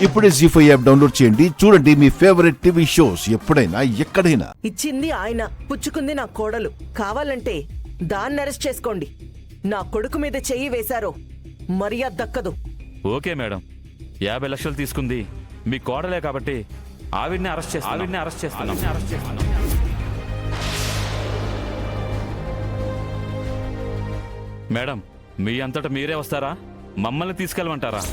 ఇప్పుడే జీ5 app download చేయండి. చూడండి మీ ఫేవరెట్ టీవీ షోస్ ఎప్పుడైనా ఎక్కడైనా. ఇచ్చింది ఆయన, పుచ్చుకుంది నా కోడలు. కావాలంటే దాన్ని అరెస్ట్ చేసుకోండి. నా కొడుకు మీద చెయ్యి వేశారో మర్యాద దక్కదు. ఓకే మేడం, 50 లక్షలు తీసుకుంది మీ కోడలే కాబట్టి ఆవిడ్ని అరెస్ట్ చేస్తున్నాం. మేడం, మీ అంతటా మీరే వస్తారా, మమ్మల్ని తీసుకెళ్ళమంటారా?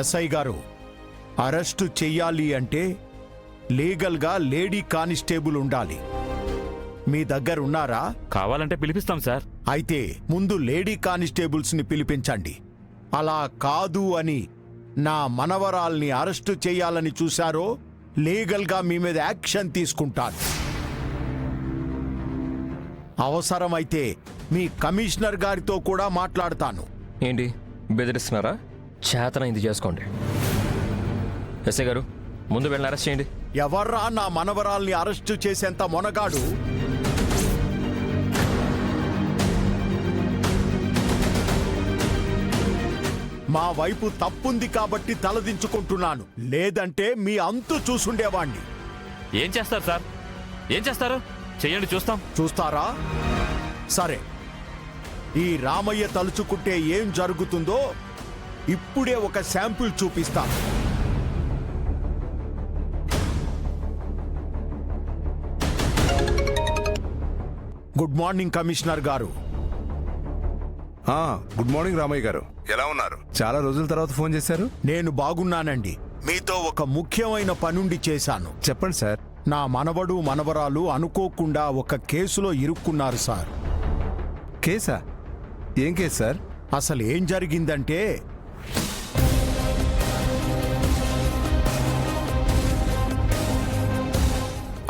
ఎస్ఐ గారు, అరెస్టు చెయ్యాలి అంటే లీగల్గా లేడీ కానిస్టేబుల్ ఉండాలి. మీ దగ్గర ఉన్నారా? కావాలంటే పిలిపిస్తాం సార్. అయితే ముందు లేడీ కానిస్టేబుల్స్ ని పిలిపించండి. అలా కాదు అని నా మనవరాల్ని అరెస్టు చేయాలని చూశారో లీగల్గా మీ మీద యాక్షన్ తీసుకుంటాను. అవసరమైతే మీ కమిషనర్ గారితో కూడా మాట్లాడతాను. ఏంటి బెదిరిస్తున్నారా? చేతనైంది చేసుకోండి. ఎస్ఐ గారు, ముందు వెళ్ళి అరెస్ట్ చేయండి. ఎవర్రా నా మనవరాల్ని అరెస్టు చేసేంత మొనగాడు? మా వైపు తప్పుంది కాబట్టి తలదించుకుంటున్నాను, లేదంటే మీ అంతు చూసుండేవాణ్ణి. ఏం చేస్తారు సార్? ఏం చేస్తారు? చెయ్యండి, చూస్తాం. చూస్తారా? సరే, ఈ రామయ్య తలుచుకుంటే ఏం జరుగుతుందో ఇప్పుడే ఒక శాంపిల్ చూపిస్తాను. గుడ్ మార్నింగ్ కమిషనర్ గారు. గుడ్ మార్నింగ్ రామయ్య గారు, ఎలా ఉన్నారు? చాలా రోజుల తర్వాత ఫోన్ చేశారు. నేను బాగున్నానండి. మీతో ఒక ముఖ్యమైన పనుండి చేశాను. చెప్పండి సార్. నా మనవడు మనవరాలు అనుకోకుండా ఒక కేసులో ఇరుక్కున్నారు సార్. కేసా? ఏం కేసు సార్? అసలు ఏం జరిగిందంటే,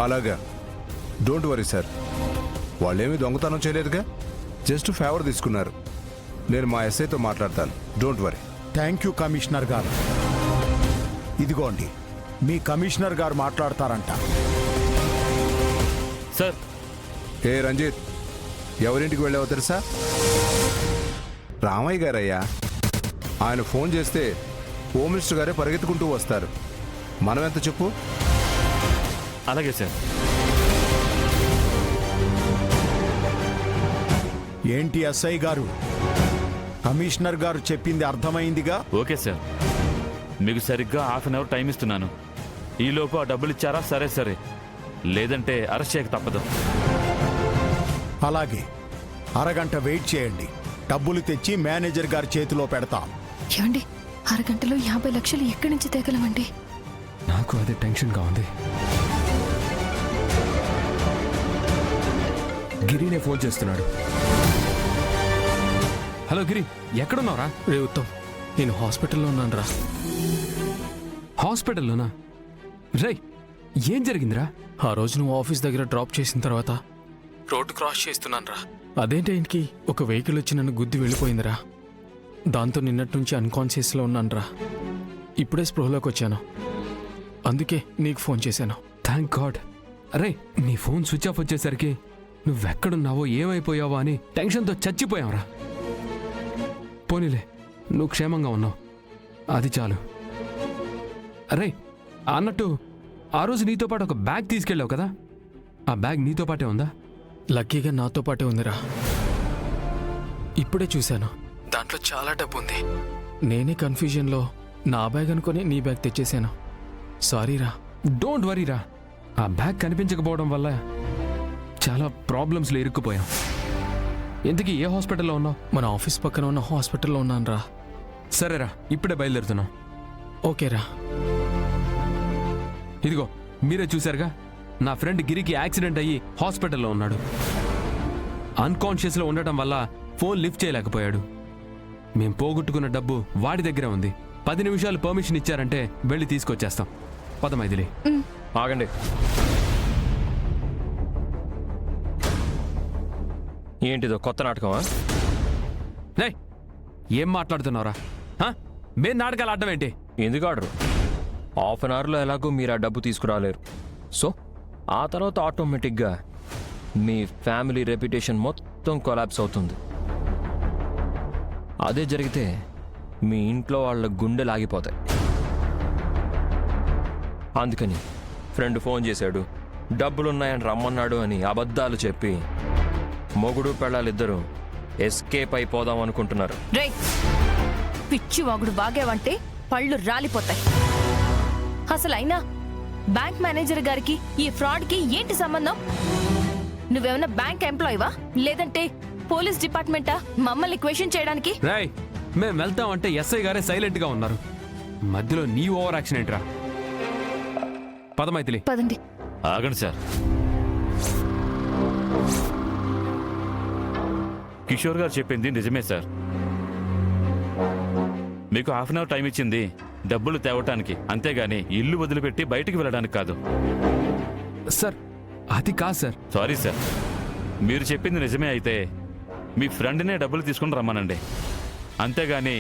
అలాగా, డోంట్ వరీ సార్. వాళ్ళేమీ దొంగతనం చేయలేదుగా, జస్ట్ ఫేవర్ తీసుకున్నారు. నేను మా ఎస్ఐతో మాట్లాడతాను, don't worry. Thank you commissioner గారు. ఇదిగోండి, మీ కమిషనర్ గారు మాట్లాడతారంట. సార్. ఏ రంజిత్, ఎవరింటికి వెళ్ళావో తెలుసా? రామయ్య గారయ్యా. ఆయన ఫోన్ చేస్తే హోమ్ మినిస్టర్ గారే పరిగెత్తుకుంటూ వస్తారు. మనం ఎంత చెప్పు? అలాగే సార్. ఏంటి ఎస్ఐ గారు, కమిషనర్ గారు చెప్పింది అర్థమైందిగా? ఓకే సార్, మీకు సరిగ్గా ½ అన్ అవర్ టైం ఇస్తున్నాను. ఈలోపు ఆ డబ్బులు ఇచ్చారా? సరే సరే, లేదంటే అరెస్ట్ చేయక తప్పదు. అలాగే, అరగంట వెయిట్ చేయండి. డబ్బులు తెచ్చి మేనేజర్ గారి చేతిలో పెడతాం. ఏమండి, అరగంటలో 50 లక్షలు ఎక్కడి నుంచి తేగలమండి? నాకు అదే టెన్షన్గా ఉంది. గిరినే ఫోన్ చేస్తున్నాడు. హలో గిరి, ఎక్కడున్నావురా? రే ఉత్తమ్, నేను హాస్పిటల్లో ఉన్నాను రా. హాస్పిటల్లోనా? రే, ఏం జరిగిందిరా? ఆ రోజు నువ్వు ఆఫీస్ దగ్గర డ్రాప్ చేసిన తర్వాత రోడ్డు క్రాస్ చేస్తున్నాను రా. అదేంటి, ఇంటికి ఒక వెహికల్ వచ్చి నన్ను గుద్ది వెళ్ళిపోయిందిరా. దాంతో నిన్నటి నుంచి అన్కాన్షియస్లో ఉన్నాను రా. ఇప్పుడే స్పృహలోకి వచ్చాను, అందుకే నీకు ఫోన్ చేశాను. Thank God. అరే, నీ ఫోన్ స్విచ్ ఆఫ్ వచ్చేసరికి నువ్వెక్కడున్నావో ఏమైపోయావో అని టెన్షన్తో చచ్చిపోయావురా. పోనీలే, నువ్వు క్షేమంగా ఉన్నావు, అది చాలు. అరే, అన్నట్టు ఆ రోజు నీతో పాటు ఒక బ్యాగ్ తీసుకెళ్ళావు కదా, ఆ బ్యాగ్ నీతో పాటే ఉందా? లక్కీగా నాతో పాటే ఉందిరా. ఇప్పుడే చూశాను, దాంట్లో చాలా డబ్బు ఉంది. నేనే కన్ఫ్యూజన్లో నా బ్యాగ్ అనుకుని నీ బ్యాగ్ తెచ్చేశాను. సారీరా. డోంట్ వరీరా, ఆ బ్యాగ్ కనిపించకపోవడం వల్ల చాలా ప్రాబ్లమ్స్లో ఇరుక్కుపోయాం. ఇంతకీ ఏ హాస్పిటల్లో ఉన్నావు? మన ఆఫీస్ పక్కన ఉన్న హాస్పిటల్లో ఉన్నాను రా. సరేరా, ఇప్పుడే బయలుదేరుతున్నాం. ఓకేరా. ఇదిగో, మీరే చూశారుగా, నా ఫ్రెండ్ గిరికి యాక్సిడెంట్ అయ్యి హాస్పిటల్లో ఉన్నాడు. అన్కాన్షియస్లో ఉండటం వల్ల ఫోన్ లిఫ్ట్ చేయలేకపోయాడు. మేం పోగొట్టుకున్న డబ్బు వాడి దగ్గర ఉంది. 10 నిమిషాలు పర్మిషన్ ఇచ్చారంటే వెళ్ళి తీసుకొచ్చేస్తాం. పదమైదిలే. ఆగండి. ఏంటిదో కొత్త నాటకమా? ఏం మాట్లాడుతున్నావురా? మేం నాటకాలు ఆడడం ఏంటి? ఎందుకు ఆడరు? ½ అన్ అవర్లో ఎలాగో మీరు ఆ డబ్బు తీసుకురాలేరు. సో ఆ తర్వాత ఆటోమేటిక్గా మీ ఫ్యామిలీ రెప్యుటేషన్ మొత్తం కొలాప్స్ అవుతుంది. అదే జరిగితే మీ ఇంట్లో వాళ్ళ గుండె లాగిపోతాయి. అందుకని ఫ్రెండ్ ఫోన్ చేశాడు, డబ్బులున్నాయని రమ్మన్నాడు అని అబద్ధాలు చెప్పి మొగుడు పెళ్ళాలిద్దరూ ఎస్కేప్ అయిపోదాం అనుకుంటున్నారు. రే పిచ్చి వాగుడు వాగేవంటే పళ్ళు రాలిపోతాయి. అసలు అయినా బ్యాంక్ మేనేజర్ గారికి ఈ ఫ్రాడ్ కి ఏంటి సంబంధం? నువ్వేమన్నా బ్యాంక్ ఎంప్లాయీవా లేదంటే పోలీస్ డిపార్ట్మెంటా మమ్మల్ని క్వశ్చన్ చేయడానికి? రాయ్ మేము వెళ్తామంటే ఎస్ఐ గారే సైలెంట్ గా ఉన్నారు. మధ్యలో నీ ఓవర్ యాక్షన్ ఏంట్రా? పద మైథిలి. పదండి. ఆగండి సార్. కిషోర్ గారు చెప్పింది నిజమే సార్. మీకు హాఫ్ అన్ అవర్ టైం ఇచ్చింది డబ్బులు తేవటానికి, అంతేగాని ఇల్లు వదిలిపెట్టి బయటికి వెళ్ళడానికి కాదు. సార్ అది కాదు సార్. సారీ సార్, మీరు చెప్పింది నిజమే అయితే మీ ఫ్రెండ్నే డబ్బులు తీసుకుని రమ్మనండి. అంతేగాని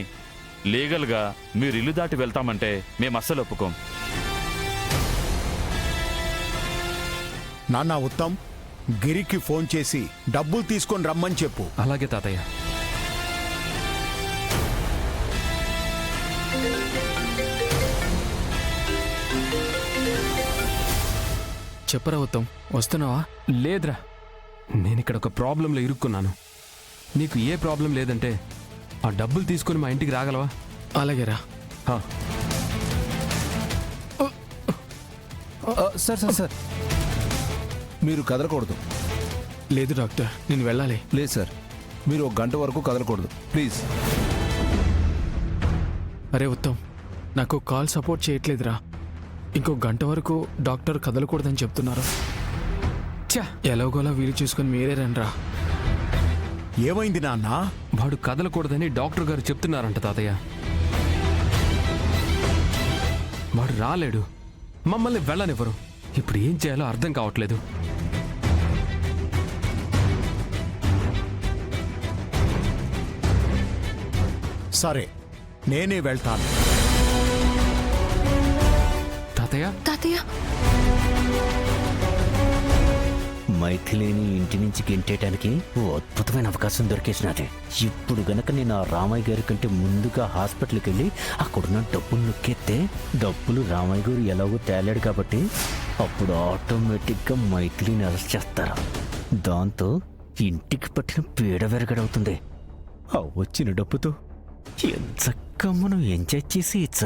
లీగల్గా మీరు ఇల్లు దాటి వెళ్తామంటే మేము అస్సలు ఒప్పుకోం. నాన్న ఉత్తమ్, గిరికి ఫోన్ చేసి డబ్బులు తీసుకొని రమ్మని చెప్పు. అలాగే తాతయ్య. చెప్పరా ఉత్తమ్, వస్తున్నావా? లేదురా, నేను ఇక్కడ ఒక ప్రాబ్లంలో ఇరుక్కున్నాను. నీకు ఏ ప్రాబ్లం లేదంటే ఆ డబ్బులు తీసుకొని మా ఇంటికి రాగలవా? అలాగేరా. హా. సార్ సార్ సార్, మీరు కదలకూడదు. లేదు డాక్టర్, నేను వెళ్ళాలి. లేదు సార్, మీరు 1 గంట వరకు కదలకూడదు ప్లీజ్. అరే ఉత్తమ్, నాకు కాల్ సపోర్ట్ చేయట్లేదురా. ఇంకో గంట వరకు డాక్టర్ కదలకూడదని చెప్తున్నారు. ఛా, ఎలాగోలా వీలు చూసుకొని మీరే రండ్రా. ఏమైంది నాన్న? వాడు కదలకూడదని డాక్టర్ గారు చెప్తున్నారంట తాతయ్య. వాడు రాలేడు, మమ్మల్ని వెళ్ళనివ్వరు. ఇప్పుడు ఏం చేయాలో అర్థం కావట్లేదు. సరే, నేనే వెళ్తాను. తాతయ్య. తాతయ్య మైథిలిని ఇంటి నుంచి గెంటేయడానికి ఓ అద్భుతమైన అవకాశం దొరికేసినది. ఇప్పుడు గనక నేను ఆ రామయ్య గారి కంటే ముందుగా హాస్పిటల్కి వెళ్ళి అక్కడున్న డబ్బులు నొక్కేస్తే డబ్బులు రామయ్య గారు ఎలాగో తేలాడు కాబట్టి అప్పుడు ఆటోమేటిక్గా మైథిలిని అరెస్ట్ చేస్తారు. దాంతో ఇంటికి పట్టిన పీడ వెరగడవుతుంది. ఆ వచ్చిన డబ్బుతో ఎంచక్క మనం ఎంజాయ్ చేసి ఇచ్చ.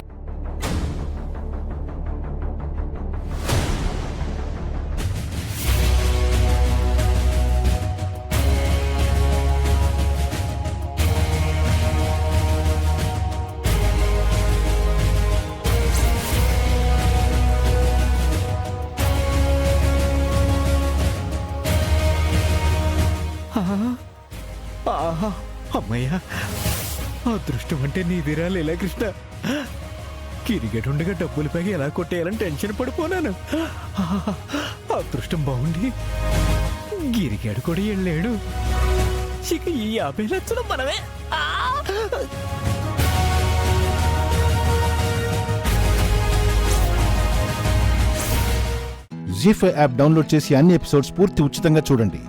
అమ్మయ్యా, అదృష్టం అంటే నీదిరా లీలాకృష్ణ. కిరిగెటుండగా డబ్బులు పైకి ఎలా కొట్టేయాలని టెన్షన్ పడిపోనాను. అదృష్టం బాగుండి గిరిగాడు కూడా వెళ్ళాడు. ఇక ఈ 50 లక్షలు మనమే. జీ5 యాప్ డౌన్లోడ్ చేసి అన్ని ఎపిసోడ్స్ పూర్తి ఉచితంగా చూడండి.